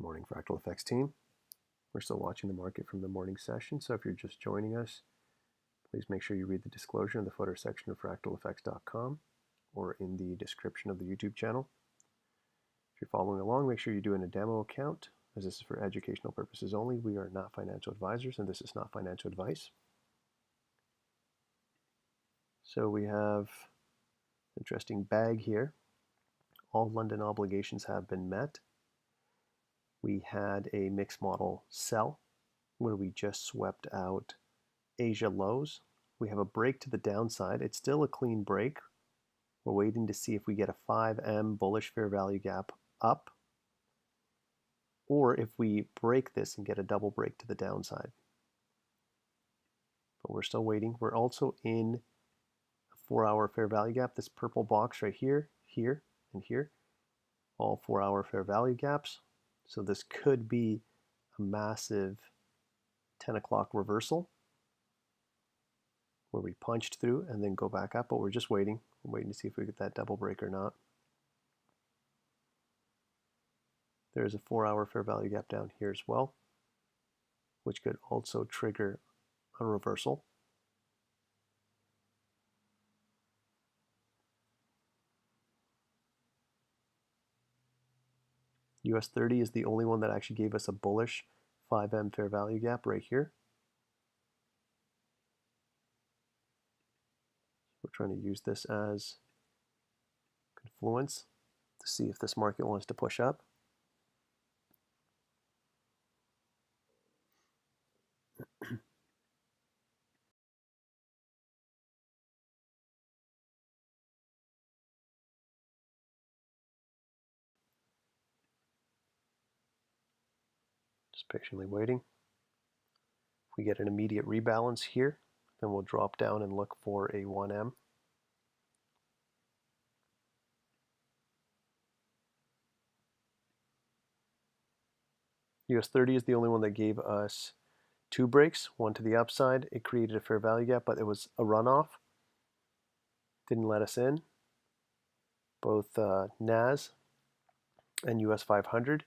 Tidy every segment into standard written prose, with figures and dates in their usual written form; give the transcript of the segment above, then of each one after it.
Morning, Fractal Effects team. We're still watching the market from the morning session, so if you're just joining us, please make sure you read the disclosure in the footer section of fractaleffects.com or in the description of the YouTube channel. If you're following along, make sure you do in a demo account, as this is for educational purposes only. We are not financial advisors, and this is not financial advice. So we have an interesting bag here. All London obligations have been met. We had a mixed model sell where we just swept out Asia lows. We have a break to the downside. It's still a clean break. We're waiting to see if we get a 5M bullish fair value gap up, or if we break this and get a double break to the downside. But we're still waiting. We're also in a 4-hour fair value gap. This purple box right here, here, and here, all 4-hour fair value gaps. So this could be a massive 10 o'clock reversal where we punched through and then go back up, but we're just waiting. We're waiting to see if we get that double break or not. There's a 4-hour fair value gap down here as well, which could also trigger a reversal. US 30 is the only one that actually gave us a bullish 5M fair value gap right here. We're trying to use this as confluence to see if this market wants to push up. Just patiently waiting. If we get an immediate rebalance here, then we'll drop down and look for a 1M. US 30 is the only one that gave us 2 breaks, one to the upside. It created a fair value gap, but it was a runoff. Didn't let us in. Both NAS and US 500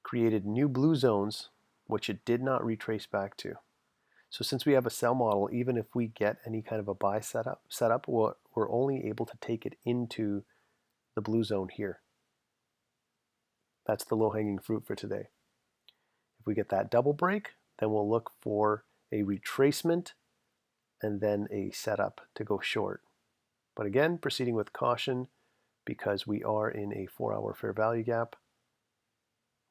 created new blue zones, which it did not retrace back to. So since we have a sell model, even if we get any kind of a buy setup, we're only able to take it into the blue zone here. That's the low-hanging fruit for today. If we get that double break, then we'll look for a retracement and then a setup to go short. But again, proceeding with caution because we are in a 4-hour fair value gap.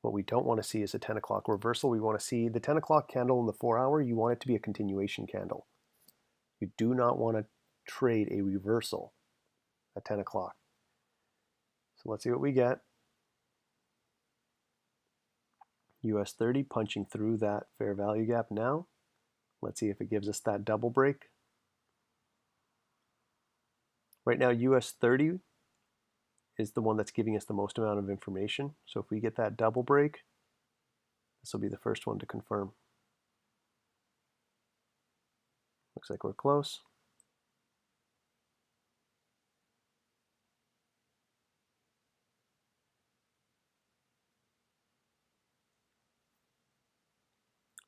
What we don't want to see is a 10 o'clock reversal. We want to see the 10 o'clock candle in the 4-hour. You want it to be a continuation candle. You do not want to trade a reversal at 10 o'clock. So let's see what we get. US 30 punching through that fair value gap now. Let's see if it gives us that double break. Right now, US 30 is the one that's giving us the most amount of information. So if we get that double break, this will be the first one to confirm. Looks like we're close.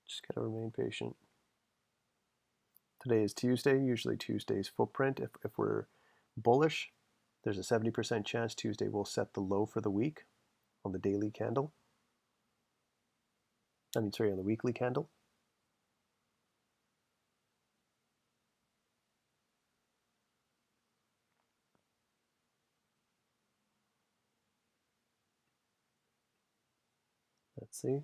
Just gotta remain patient. Today is Tuesday. Usually Tuesday's footprint, if we're bullish, there's a 70% chance Tuesday will set the low for the week on the daily candle. On the weekly candle. Let's see.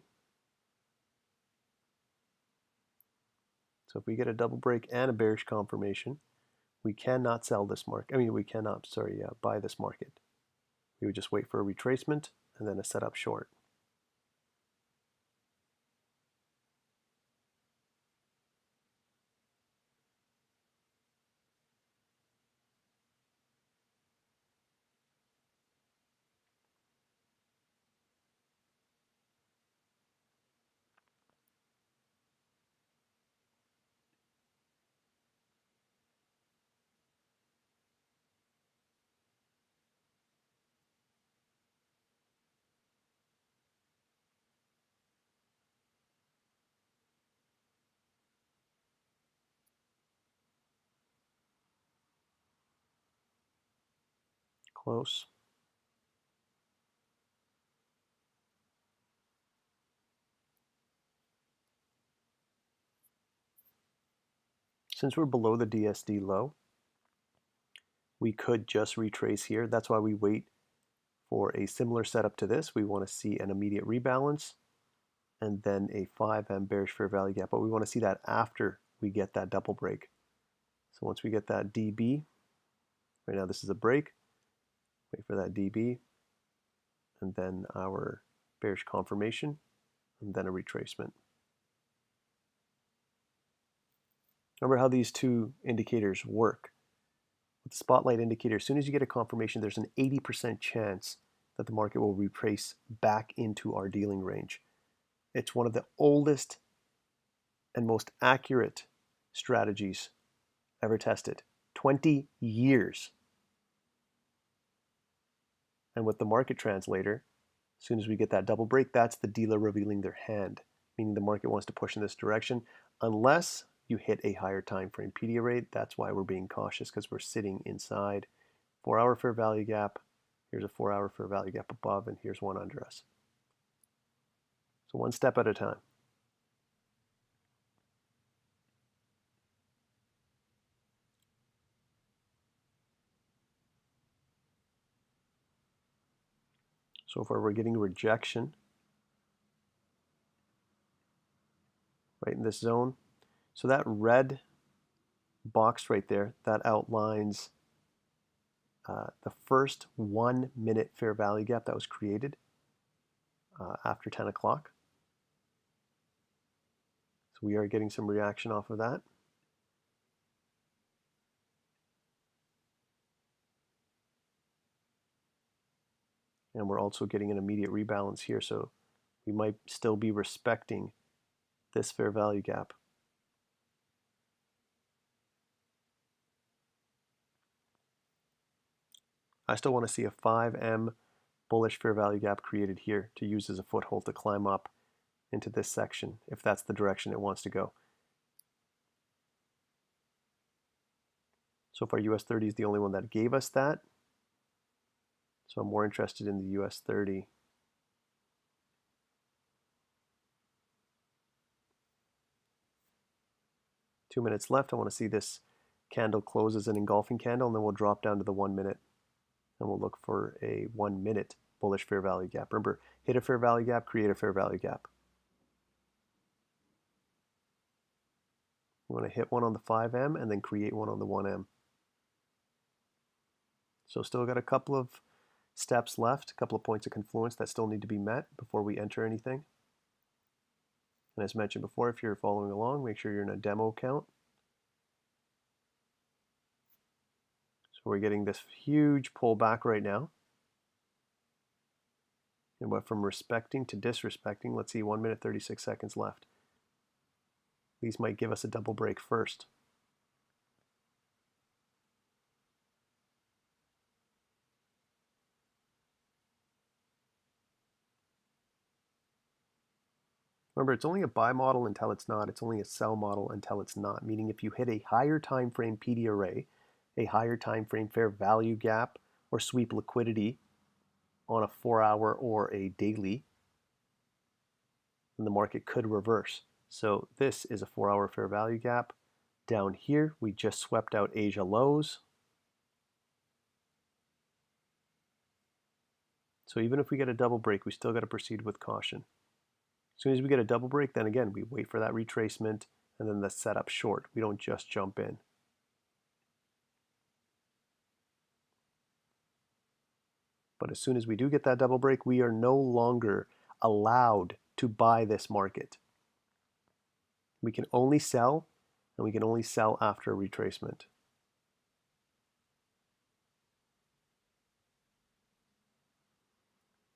So if we get a double break and a bearish confirmation, we cannot sell this market. We cannot, buy this market. We would just wait for a retracement and then a setup short. close. Since we're below the DSD low, we could just retrace here. That's why we wait for a similar setup to this. We want to see an immediate rebalance and then a 5M bearish fair value gap, but we want to see that after we get that double break. So once we get that DB, right now this is a break, wait for that DB, and then our bearish confirmation, and then a retracement. Remember how these two indicators work. With the spotlight indicator, as soon as you get a confirmation, there's an 80% chance that the market will retrace back into our dealing range. It's one of the oldest and most accurate strategies ever tested. 20 years. And with the market translator, as soon as we get that double break, that's the dealer revealing their hand, meaning the market wants to push in this direction, unless you hit a higher time frame PDA rate. That's why we're being cautious, because we're sitting inside 4-hour fair value gap. Here's a 4-hour fair value gap above, and here's one under us. So one step at a time. So far we're getting rejection right in this zone. So that red box right there, that outlines the first 1 minute fair value gap that was created after 10 o'clock. So we are getting some reaction off of that. And we're also getting an immediate rebalance here, so we might still be respecting this fair value gap. I still want to see a 5M bullish fair value gap created here to use as a foothold to climb up into this section if that's the direction it wants to go. So far US 30 is the only one that gave us that. So I'm more interested in the US 30. Two minutes left. I want to see this candle close as an engulfing candle, and then we'll drop down to the 1 minute. And we'll look for a 1 minute bullish fair value gap. Remember, hit a fair value gap, create a fair value gap. You want to hit one on the 5M and then create one on the 1M. So still got a couple of steps left, a couple of points of confluence that still need to be met before we enter anything. And as mentioned before, if you're following along, make sure you're in a demo account. So we're getting this huge pullback right now. And went from respecting to disrespecting. Let's see, 1 minute 36 seconds left. These might give us a double break first. Remember, it's only a buy model until it's not. It's only a sell model until it's not. Meaning if you hit a higher time frame PD array, a higher time frame fair value gap, or sweep liquidity on a 4-hour or a daily, then the market could reverse. So this is a 4-hour fair value gap. Down here, we just swept out Asia lows. So even if we get a double break, we still got to proceed with caution. As soon as we get a double break, then again, we wait for that retracement and then the setup short. We don't just jump in. But as soon as we do get that double break, we are no longer allowed to buy this market. We can only sell, and we can only sell after a retracement.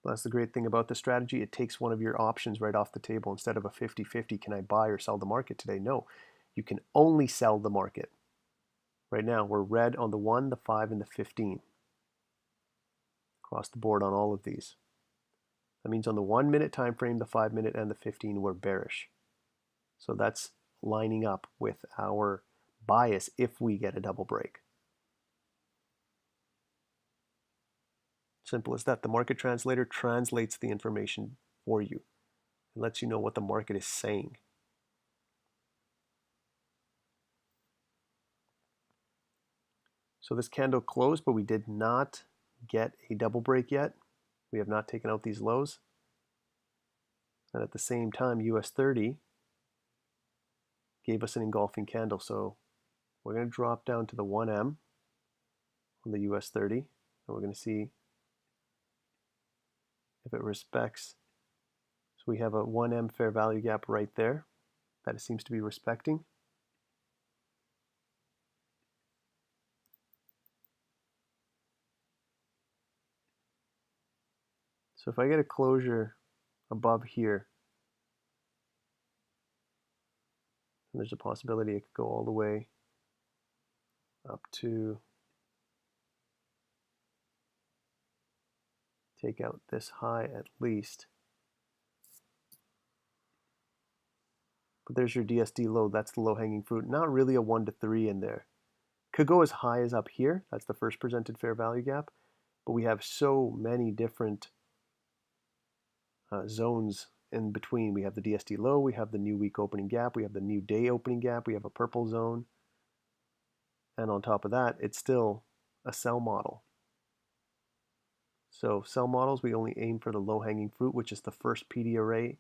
That's the great thing about the strategy. It takes one of your options right off the table. Instead of a 50-50, can I buy or sell the market today? No, you can only sell the market. Right now, we're red on the 1, the 5, and the 15. Across the board on all of these. That means on the 1 minute time frame, the 5 minute, and the 15 we're bearish. So that's lining up with our bias if we get a double break. Simple as that. The market translator translates the information for you. It lets you know what the market is saying. So this candle closed, but we did not get a double break yet. We have not taken out these lows. And at the same time, US 30 gave us an engulfing candle. So we're going to drop down to the 1M on the US 30, and we're going to see if it respects. So we have a 1M fair value gap right there that it seems to be respecting. So if I get a closure above here, and there's a possibility it could go all the way up to take out this high at least. But there's your DSD low. That's the low-hanging fruit. Not really a 1 to 3 in there. Could go as high as up here. That's the first presented fair value gap. But we have so many different zones in between. We have the DSD low, we have the new week opening gap, we have the new day opening gap, we have a purple zone. And on top of that, it's still a sell model. So sell models, we only aim for the low-hanging fruit, which is the first PD array.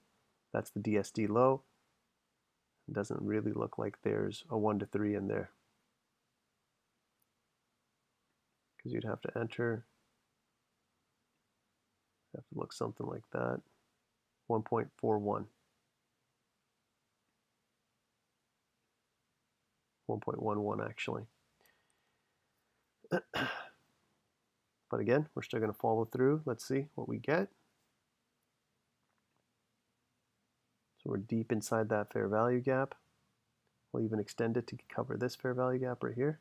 That's the DSD low. It doesn't really look like there's a 1 to 3 in there, because you'd have to enter, have to look something like that. 1.41. 1.11 actually. But again, we're still going to follow through. Let's see what we get. So we're deep inside that fair value gap. We'll even extend it to cover this fair value gap right here.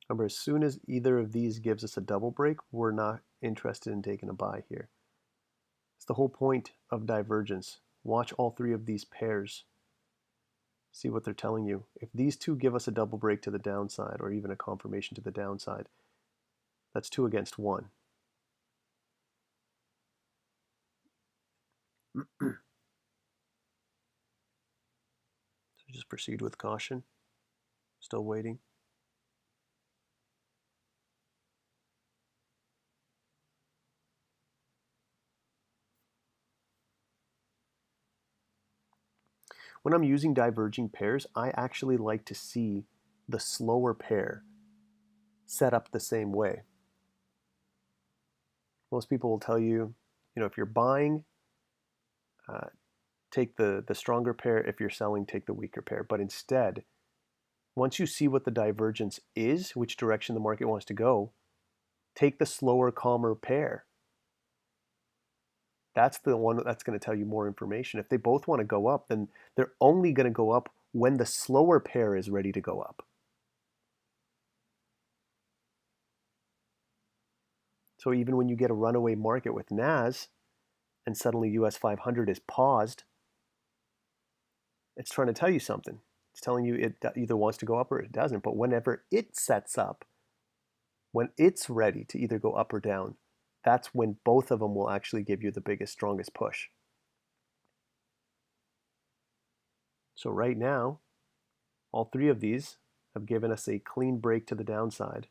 Remember, as soon as either of these gives us a double break, we're not interested in taking a buy here. It's the whole point of divergence. Watch all three of these pairs. See what they're telling you. If these two give us a double break to the downside, or even a confirmation to the downside, that's 2 against 1. So just proceed with caution. Still waiting. When I'm using diverging pairs, I actually like to see the slower pair set up the same way. Most people will tell you, if you're buying, take the stronger pair. If you're selling, take the weaker pair. But instead, once you see what the divergence is, which direction the market wants to go, take the slower, calmer pair. That's the one that's going to tell you more information. If they both want to go up, then they're only going to go up when the slower pair is ready to go up. So even when you get a runaway market with NAS and suddenly US 500 is paused, it's trying to tell you something. It's telling you it either wants to go up or it doesn't. But whenever it sets up, when it's ready to either go up or down, that's when both of them will actually give you the biggest, strongest push. So right now, all three of these have given us a clean break to the downside.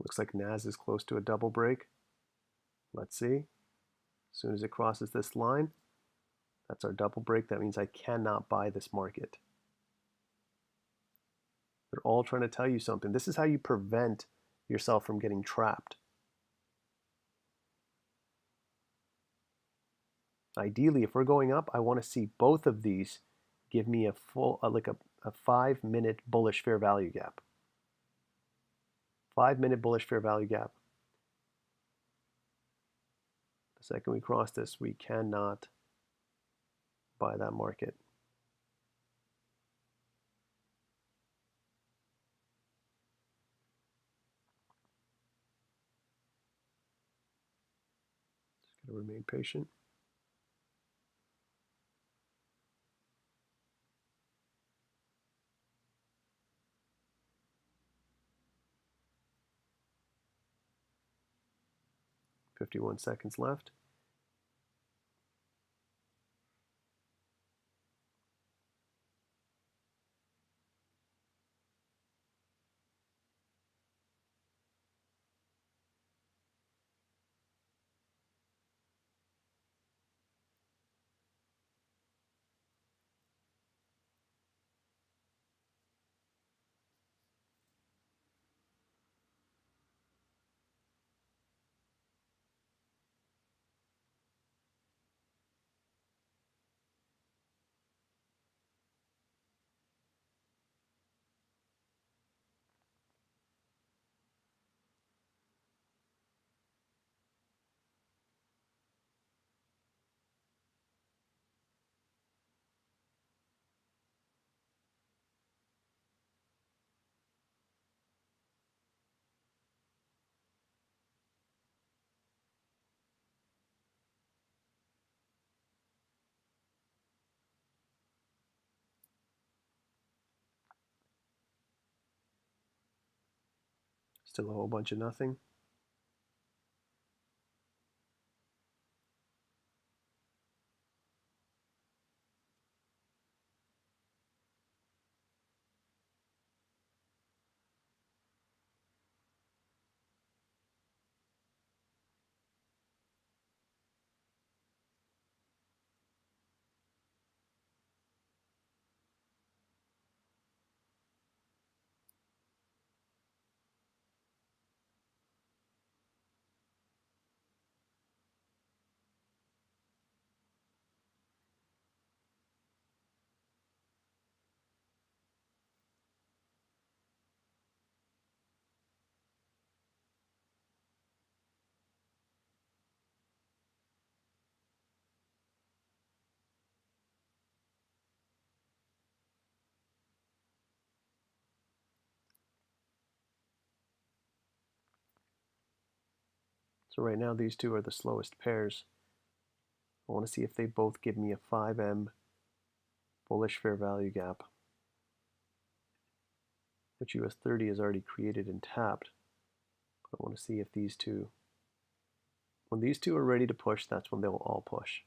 Looks like NAS is close to a double break. Let's see. As soon as it crosses this line, that's our double break. That means I cannot buy this market. They're all trying to tell you something. This is how you prevent yourself from getting trapped. Ideally, if we're going up, I want to see both of these give me a full, like a 5-minute bullish fair value gap. 5-minute bullish fair value gap. The second we cross this, we cannot buy that market. Just gotta remain patient. "51 seconds left." Still a whole bunch of nothing. So right now these two are the slowest pairs. I want to see if they both give me a 5M bullish fair value gap, which US 30 has already created and tapped. But I want to see if these two, when these two are ready to push, that's when they'll all push.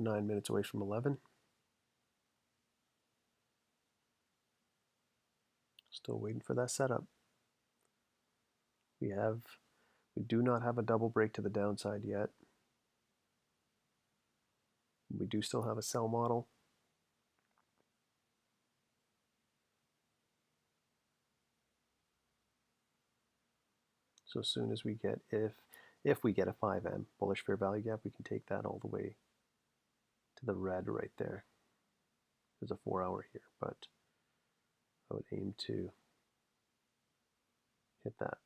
9 minutes away from 11. Still waiting for that setup. We do not have a double break to the downside yet. We do still have a sell model. So as soon as we get, if we get a 5M bullish fair value gap, we can take that all the way to the red right there. There's a 4-hour here, but I would aim to hit that.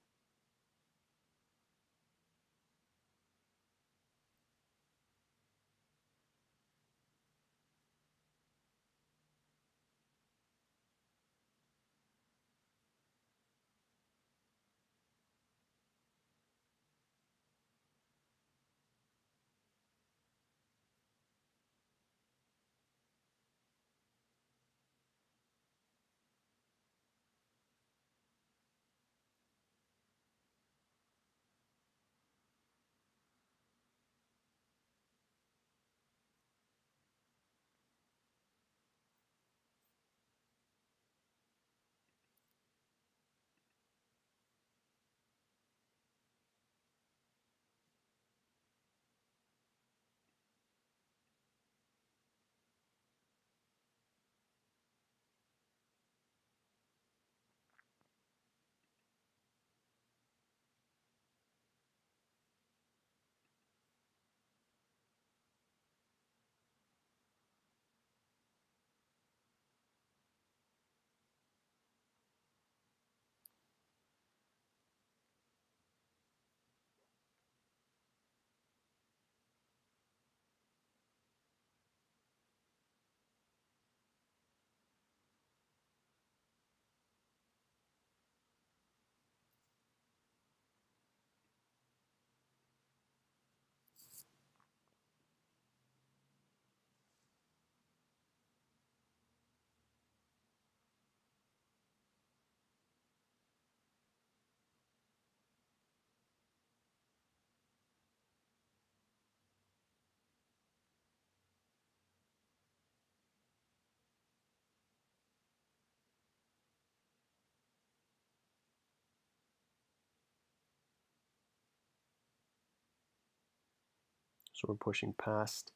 So we're pushing past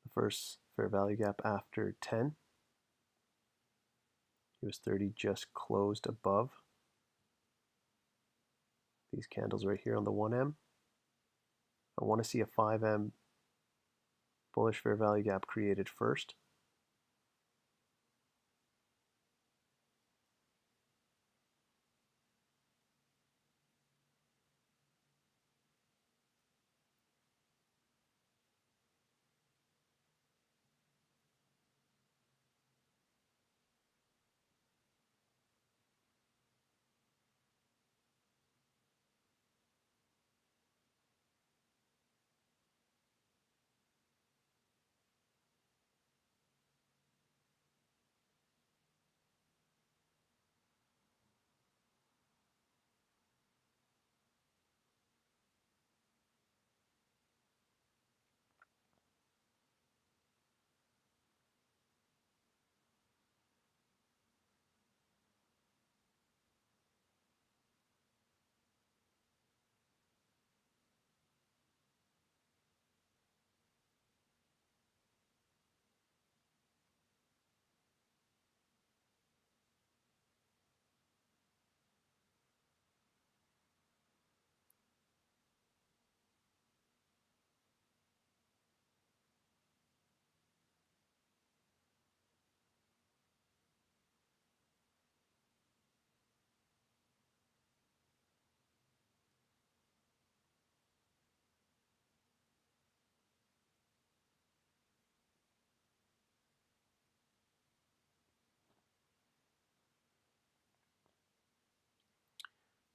the first fair value gap after 10. US 30 just closed above these candles right here on the 1M. I want to see a 5M bullish fair value gap created first.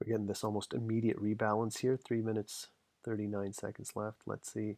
We're getting this almost immediate rebalance here. 3 minutes, 39 seconds left. Let's see.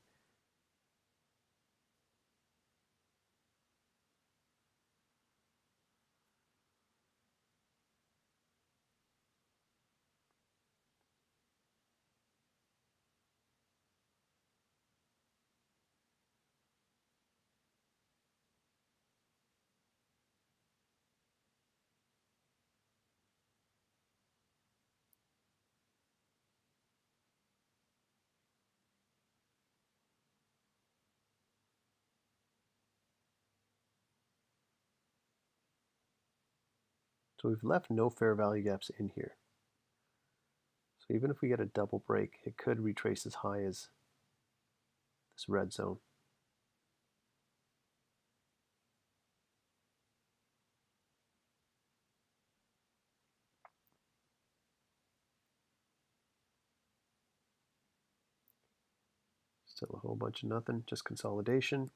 So we've left no fair value gaps in here. So even if we get a double break, it could retrace as high as this red zone. Still a whole bunch of nothing, just consolidation.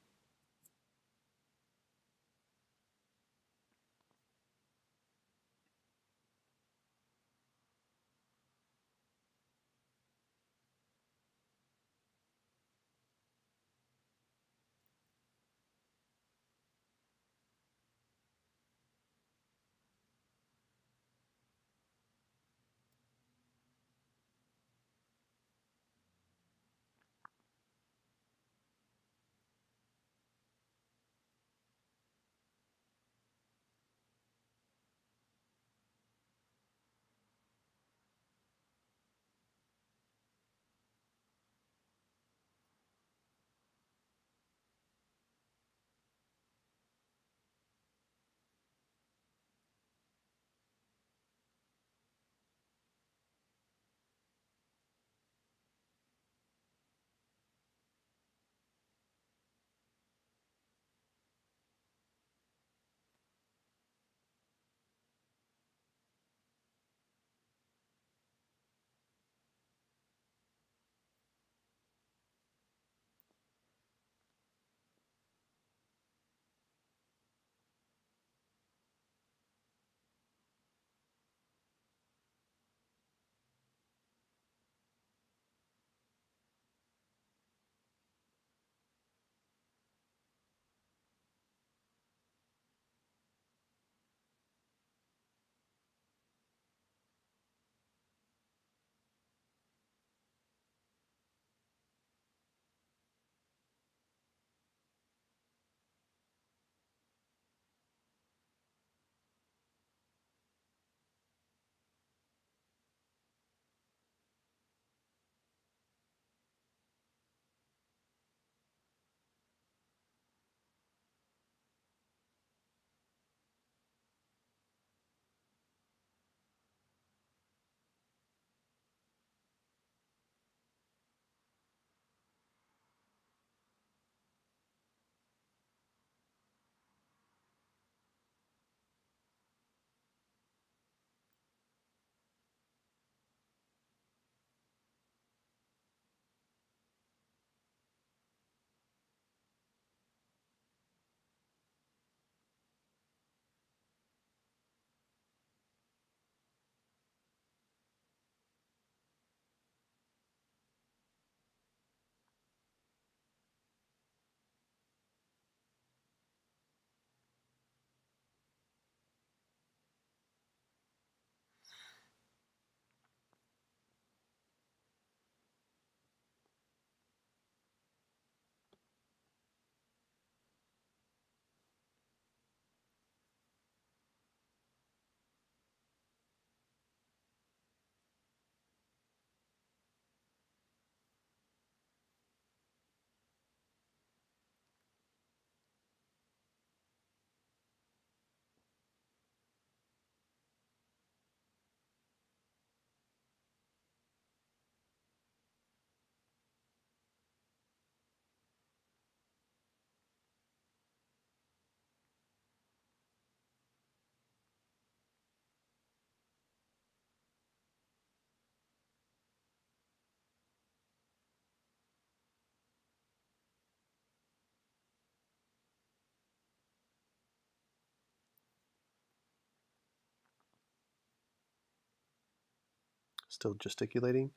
Still gesticulating.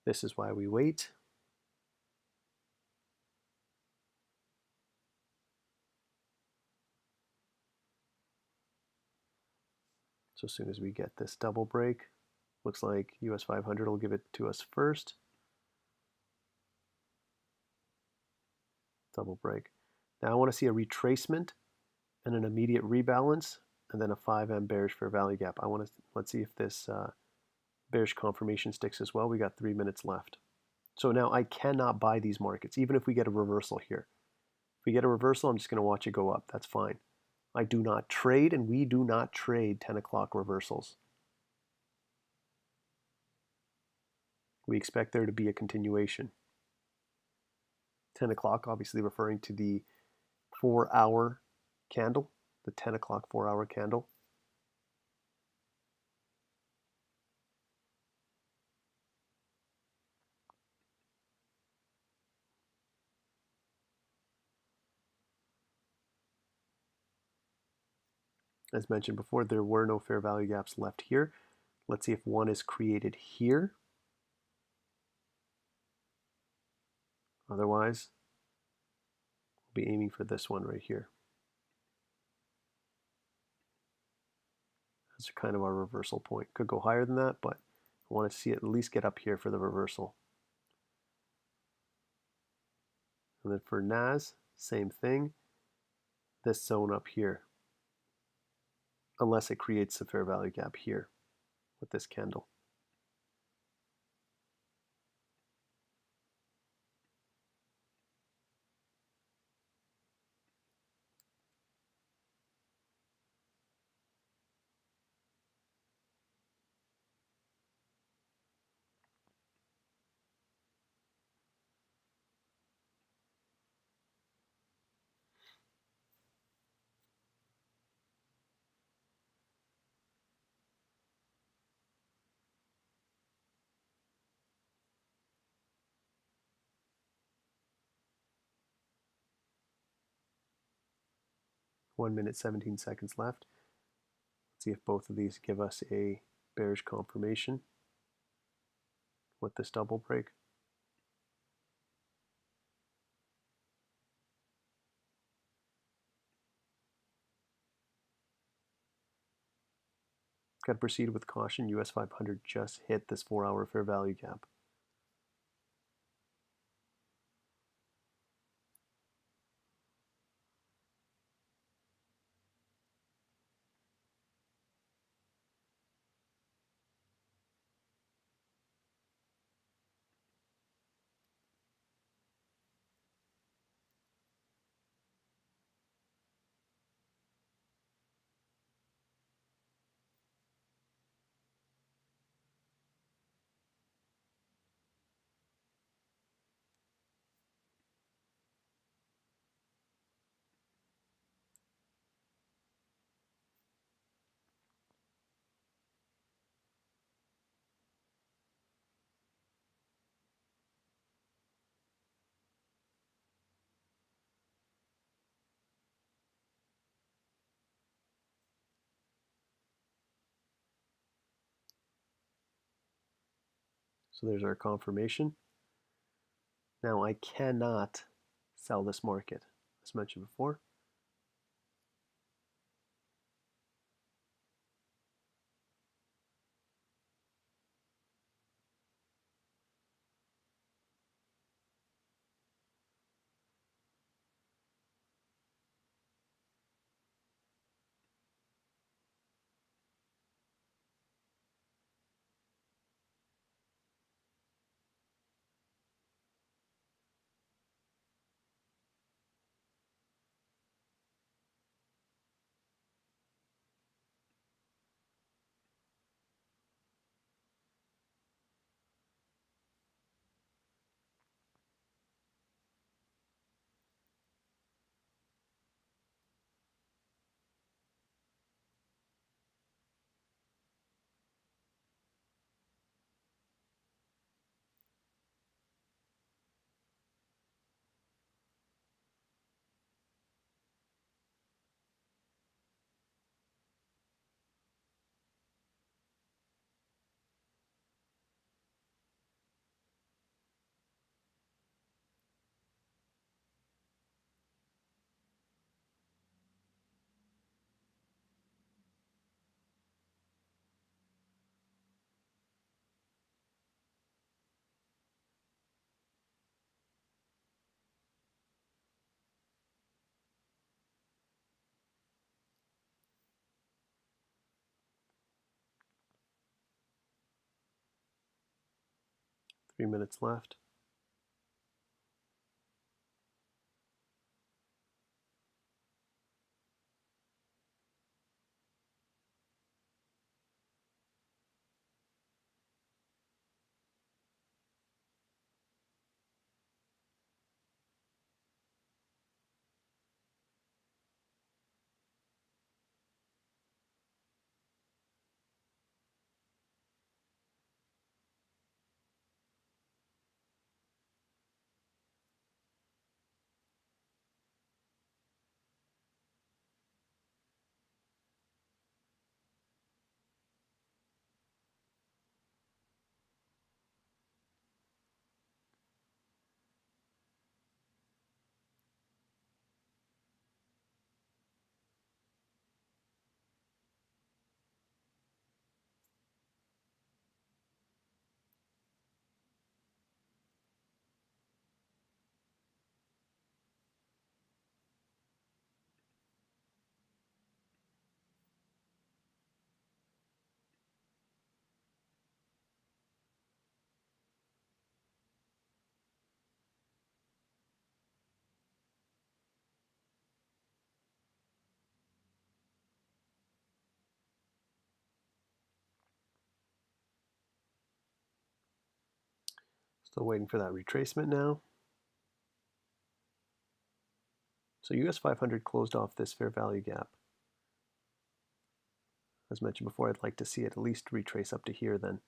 This is why we wait. So as soon as we get this double break, looks like US 500 will give it to us first. Double break. Now I want to see a retracement and an immediate rebalance, and then a 5M bearish fair value gap. Let's see if this bearish confirmation sticks as well. We got 3 minutes left. So now I cannot buy these markets, even if we get a reversal here. If we get a reversal, I'm just going to watch it go up. That's fine. I do not trade, and we do not trade 10 o'clock reversals. We expect there to be a continuation. 10 o'clock obviously referring to the 4-hour candle, the 10 o'clock 4-hour candle. As mentioned before, there were no fair value gaps left here. Let's see if one is created here. Otherwise, we'll be aiming for this one right here. That's kind of our reversal point. Could go higher than that, but I want to see it at least get up here for the reversal. And then for NAS, same thing. This zone up here, unless it creates a fair value gap here with this candle. One minute, 17 seconds left. Let's see if both of these give us a bearish confirmation with this double break. Got to proceed with caution. US 500 just hit this 4-hour fair value gap. So there's our confirmation. Now I cannot sell this market, as mentioned before. Three minutes left. Still waiting for that retracement now. So US 500 closed off this fair value gap. As mentioned before, I'd like to see it at least retrace up to here, then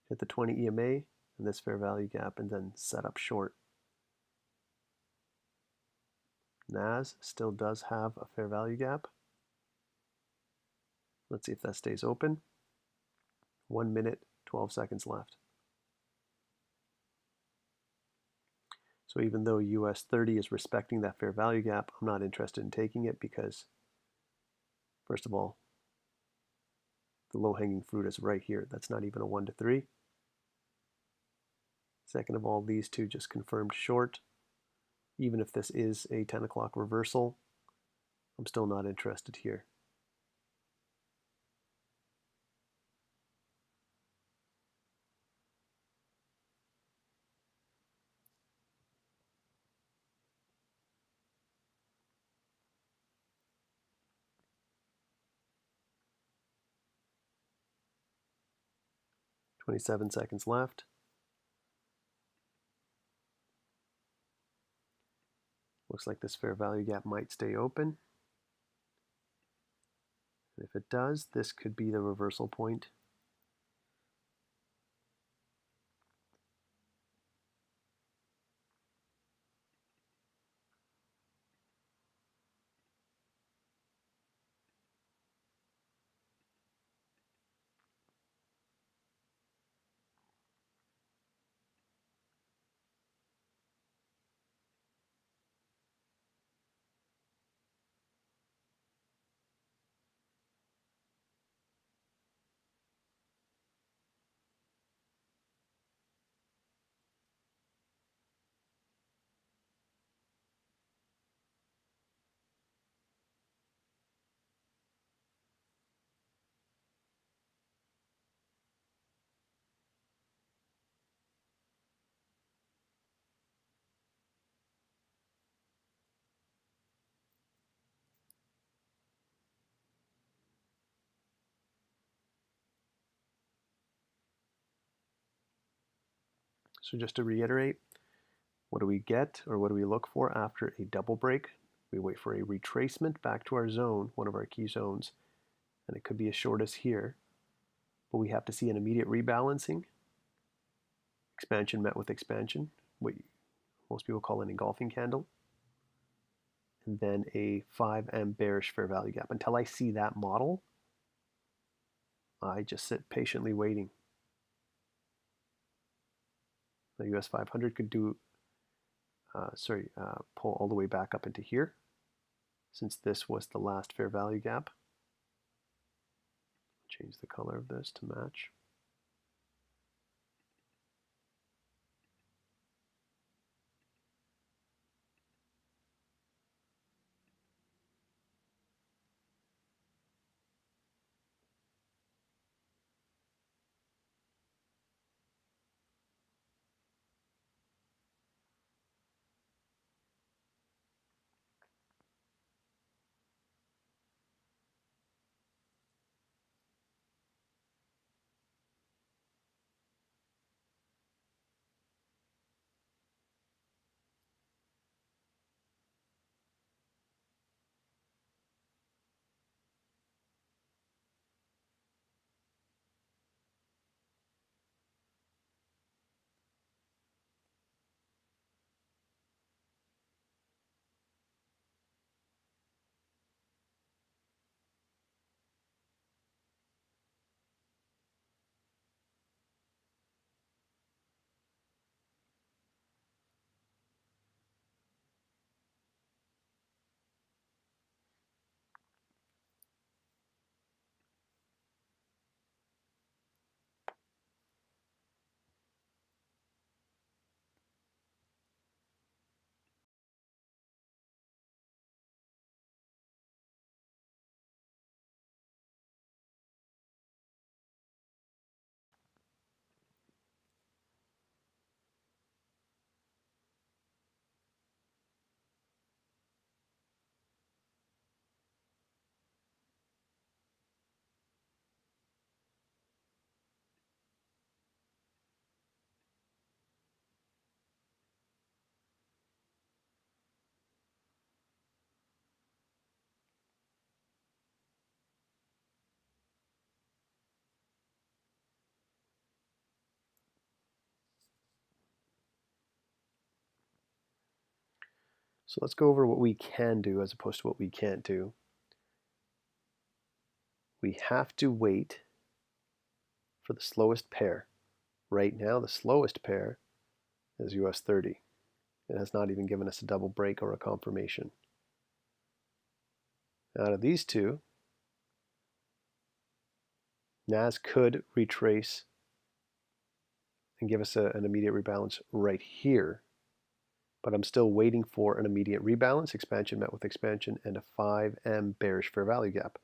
hit the 20 EMA and this fair value gap, and then set up short. NAS still does have a fair value gap. Let's see if that stays open. 1 minute, 12 seconds left. So even though US 30 is respecting that fair value gap, I'm not interested in taking it because, first of all, the low-hanging fruit is right here. That's not even a 1 to 3. Second of all, these two just confirmed short. Even if this is a 10 o'clock reversal, I'm still not interested here. "27 seconds left. Looks like this fair value gap might stay open. And if it does, this could be the reversal point. So just to reiterate, what do we get, or what do we look for after a double break? We wait for a retracement back to our zone, one of our key zones, and it could be as short as here, but we have to see an immediate rebalancing, expansion met with expansion, what most people call an engulfing candle, and then a 5M bearish fair value gap. Until I see that model, I just sit patiently waiting. The US 500 could do, pull all the way back up into here, since this was the last fair value gap. Change the color of this to match. So let's go over what we can do as opposed to what we can't do. We have to wait for the slowest pair. Right now, the slowest pair is US 30. It has not even given us a double break or a confirmation. Out of these two, NAS could retrace and give us an immediate rebalance right here, but I'm still waiting for an immediate rebalance, expansion met with expansion, and a 5M bearish fair value gap.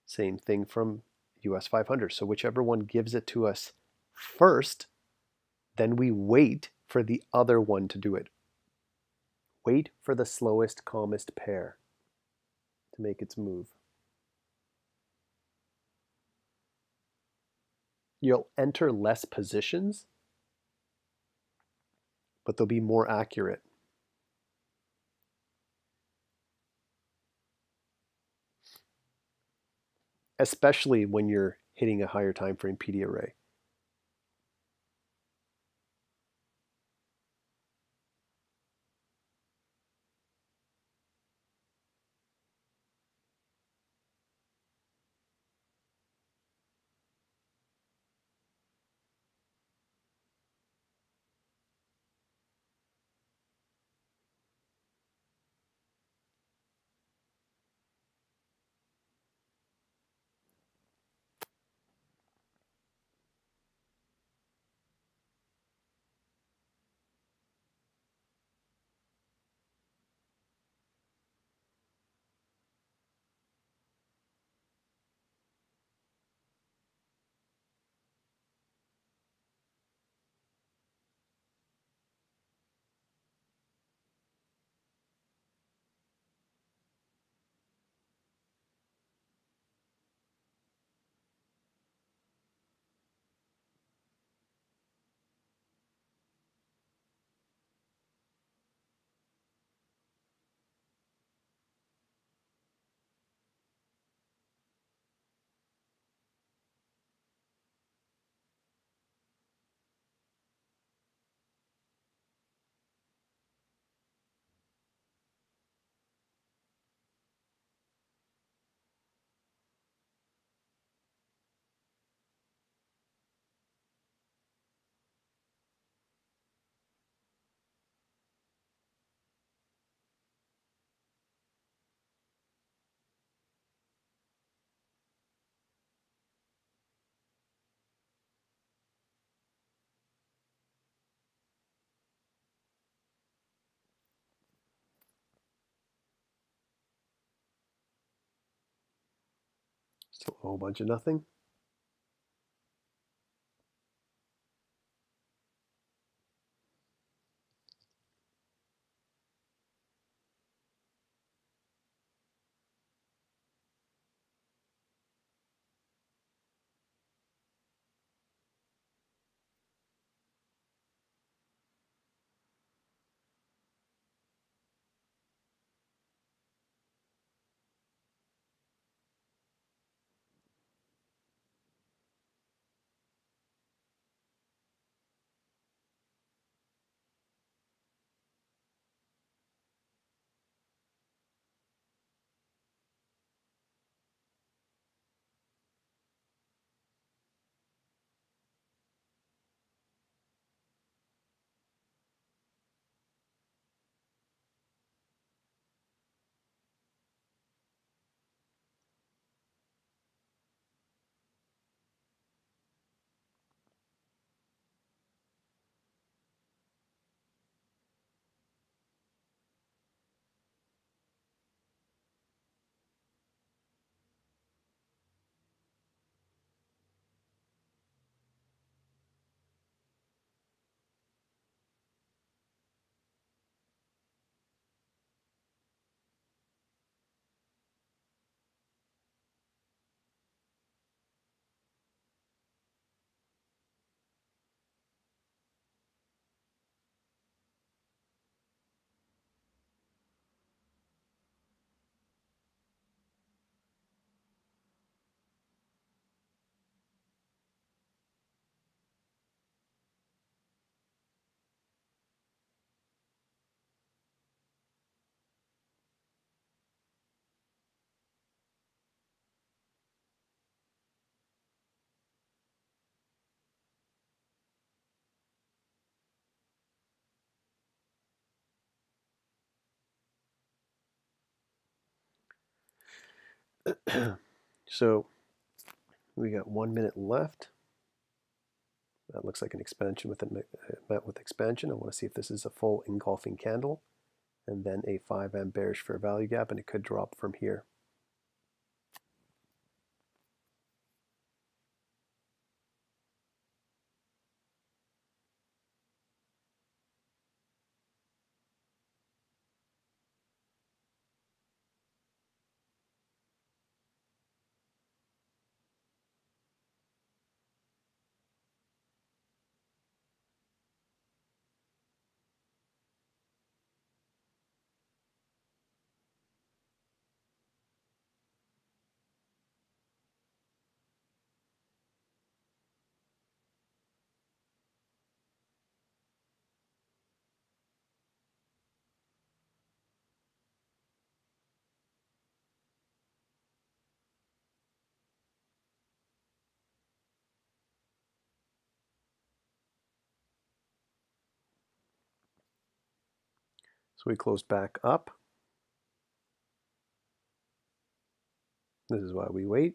Same thing from US 500. So whichever one gives it to us first, then we wait for the other one to do it. Wait for the slowest, calmest pair to make its move. You'll enter less positions, but they'll be more accurate. Especially when you're hitting a higher time frame PD array. Still a whole bunch of nothing. So we got 1 minute left. That looks like an expansion with met with expansion. I want to see if this is a full engulfing candle, and then a 5M bearish fair value gap, and it could drop from here. So we closed back up. This is why we wait.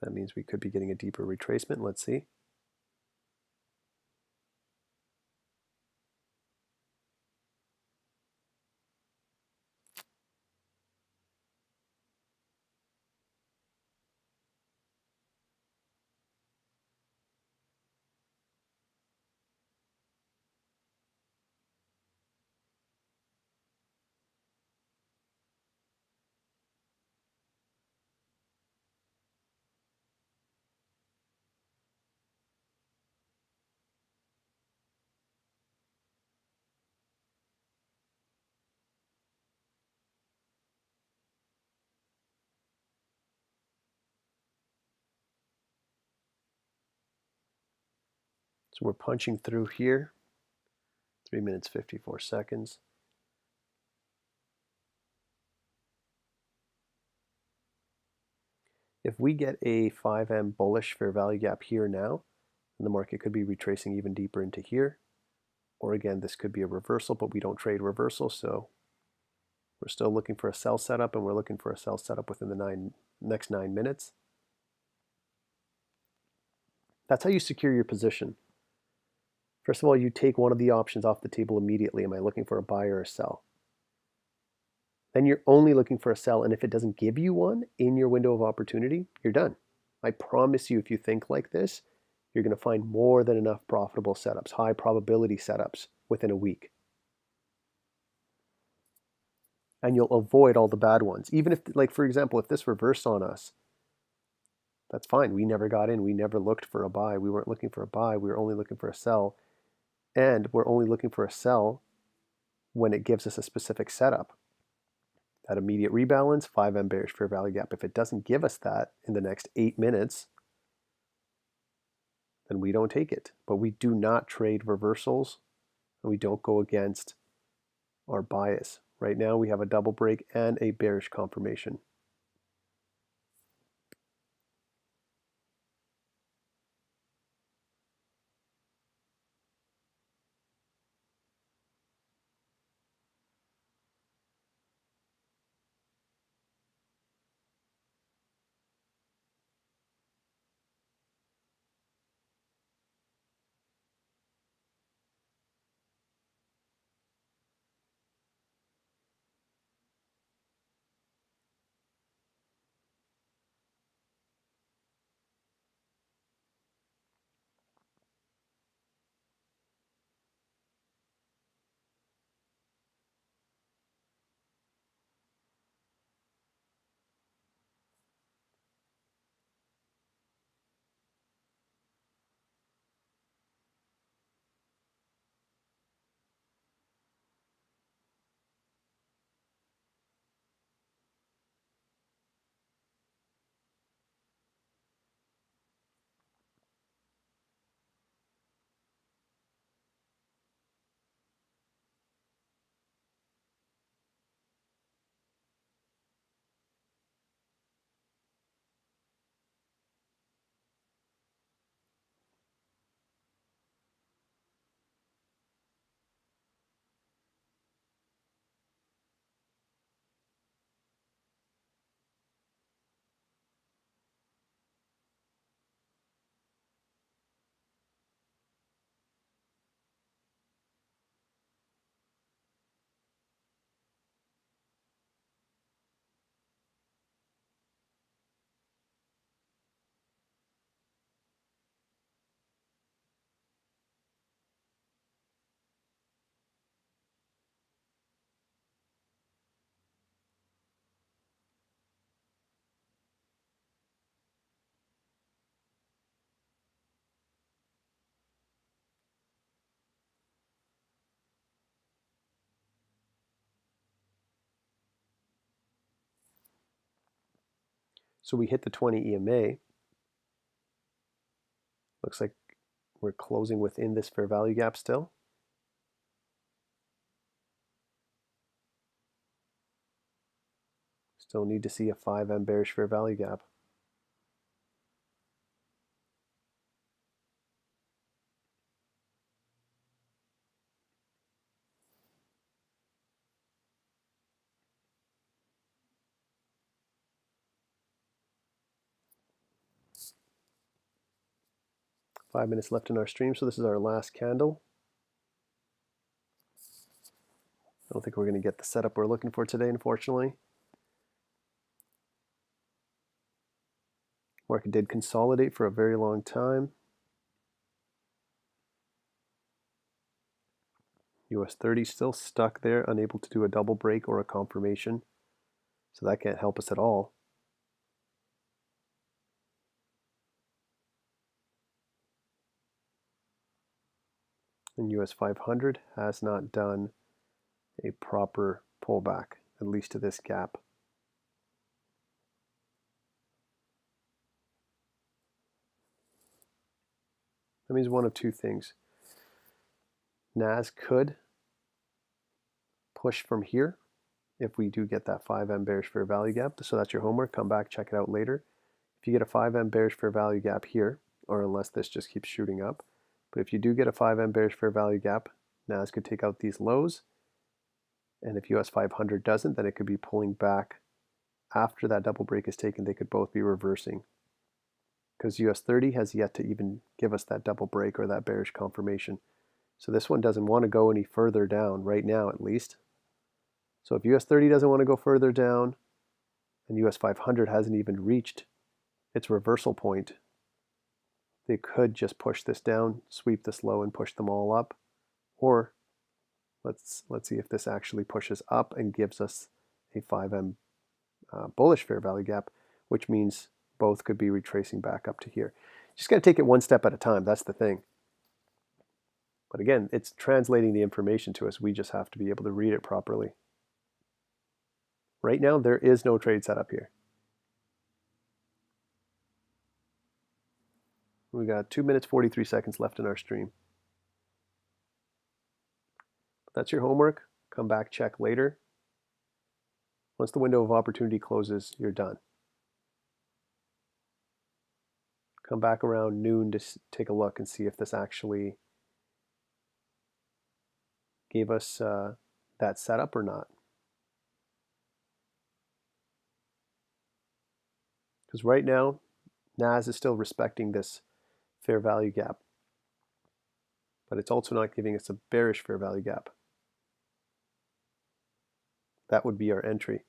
That means we could be getting a deeper retracement. Let's see. So we're punching through here. 3 minutes 54 seconds. If we get a 5M bullish fair value gap here now, then the market could be retracing even deeper into here. Or again, this could be a reversal, but we don't trade reversal, so we're still looking for a sell setup, and we're looking for a sell setup within the next 9 minutes. That's how you secure your position. First of all, you take one of the options off the table immediately. Am I looking for a buy or a sell? Then you're only looking for a sell, and if it doesn't give you one in your window of opportunity, you're done. I promise you, if you think like this, you're going to find more than enough profitable setups, high probability setups within a week. And you'll avoid all the bad ones. Even if, like, for example, if this reversed on us, that's fine. We never got in. We never looked for a buy. We weren't looking for a buy. We were only looking for a sell. And we're only looking for a sell when it gives us a specific setup. That immediate rebalance, 5M bearish fair value gap. If it doesn't give us that in the next 8 minutes, then we don't take it. But we do not trade reversals, and we don't go against our bias. Right now we have a double break and a bearish confirmation. So we hit the 20 EMA. Looks like we're closing within this fair value gap still. Still need to see a 5M bearish fair value gap. Five minutes left in our stream, so this is our last candle. I don't think we're going to get the setup we're looking for today, unfortunately. Market did consolidate for a very long time. US 30 still stuck there, unable to do a double break or a confirmation. So that can't help us at all. And US 500 has not done a proper pullback, at least to this gap. That means one of two things. NAS could push from here if we do get that 5M bearish fair value gap. So that's your homework. Come back, check it out later. If you get a 5M bearish fair value gap here, or unless this just keeps shooting up, but if you do get a 5M bearish fair value gap, NAS could take out these lows. And if US 500 doesn't, then it could be pulling back after that double break is taken. They could both be reversing, because US 30 has yet to even give us that double break or that bearish confirmation. So this one doesn't want to go any further down right now, at least. So if US 30 doesn't want to go further down, and US 500 hasn't even reached its reversal point, they could just push this down, sweep this low, and push them all up. Or let's see if this actually pushes up and gives us a 5M bullish fair value gap, which means both could be retracing back up to here. Just got to take it one step at a time. That's the thing. But again, it's translating the information to us. We just have to be able to read it properly. Right now, there is no trade setup here. We got 2 minutes, 43 seconds left in our stream. That's your homework. Come back, check later. Once the window of opportunity closes, you're done. Come back around noon to take a look and see if this actually gave us that setup or not. Because right now, NAS is still respecting this fair value gap, but it's also not giving us a bearish fair value gap. That would be our entry.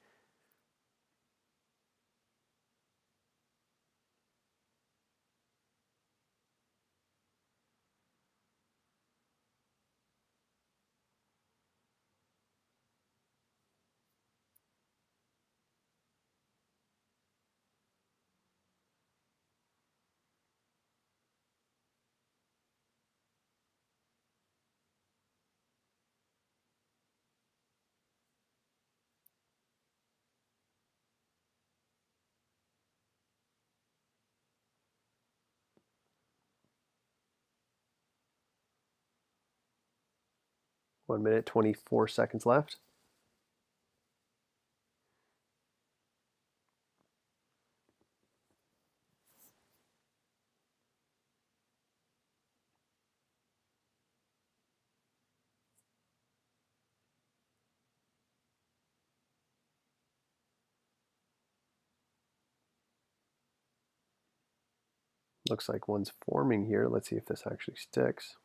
One minute, 24 seconds left. Looks like one's forming here. Let's see if this actually sticks.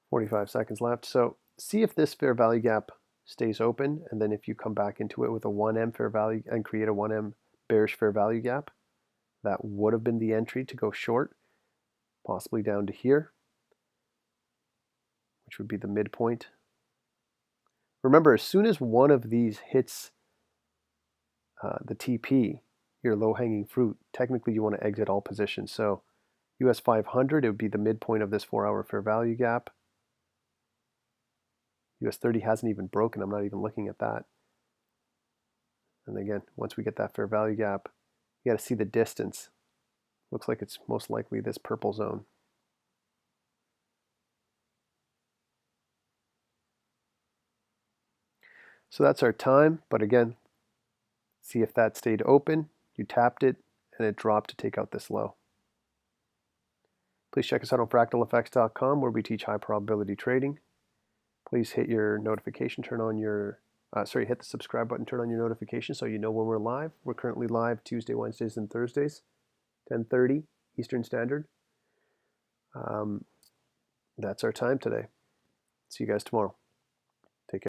"45 seconds left. So see if this fair value gap stays open, and then if you come back into it with a 1M fair value and create a 1M bearish fair value gap, that would have been the entry to go short, possibly down to here, which would be the midpoint. Remember, as soon as one of these hits the TP, your low-hanging fruit, technically you want to exit all positions. So US 500, it would be the midpoint of this 4-hour fair value gap. US 30 hasn't even broken. I'm not even looking at that. And again, once we get that fair value gap, you got to see the distance. Looks like it's most likely this purple zone. So that's our time, but again, see if that stayed open. You tapped it and it dropped to take out this low. Please check us out on fractaleffects.com where we teach high probability trading. Please hit your notification, turn on your, hit the subscribe button, turn on your notifications so you know when we're live. We're currently live Tuesday, Wednesdays, and Thursdays, 10:30 Eastern Standard. That's our time today. See you guys tomorrow.